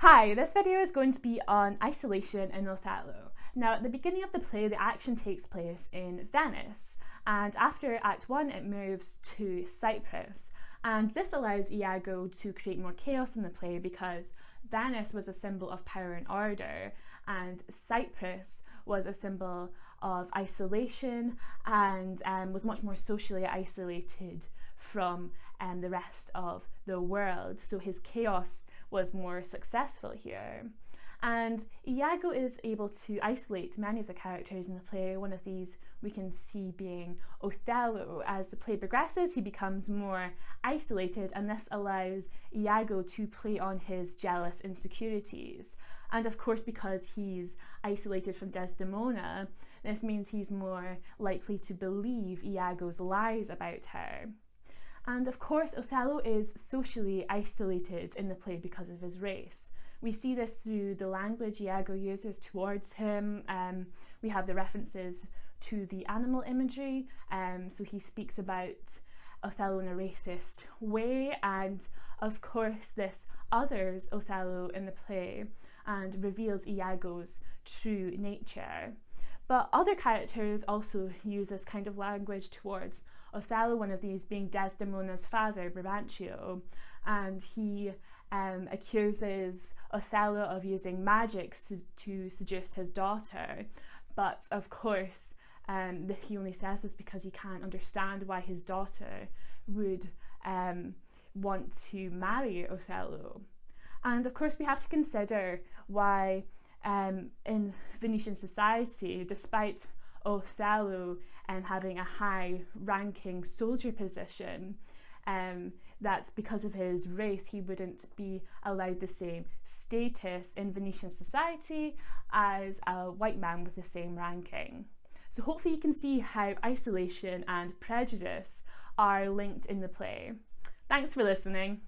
Hi, this video is going to be on isolation in Othello. Now, at the beginning of the play, the action takes place in Venice, and after Act 1 it moves to Cyprus, and this allows Iago to create more chaos in the play because Venice was a symbol of power and order, and Cyprus was a symbol of isolation and was much more socially isolated from the rest of the world. So his chaos was more successful here. And Iago is able to isolate many of the characters in the play. One of these we can see being Othello. As the play progresses, he becomes more isolated, and this allows Iago to play on his jealous insecurities. And of course, because he's isolated from Desdemona, this means he's more likely to believe Iago's lies about her. And of course, Othello is socially isolated in the play because of his race. We see this through the language Iago uses towards him. We have the references to the animal imagery, so he speaks about Othello in a racist way, and of course this others Othello in the play and reveals Iago's true nature. But other characters also use this kind of language towards Othello, one of these being Desdemona's father, Brabantio, and he accuses Othello of using magic to seduce his daughter. But of course, he only says this because he can't understand why his daughter would want to marry Othello. And of course, we have to consider why in Venetian society, despite Othello having a high-ranking soldier position, that's because of his race he wouldn't be allowed the same status in Venetian society as a white man with the same ranking. So hopefully you can see how isolation and prejudice are linked in the play. Thanks for listening.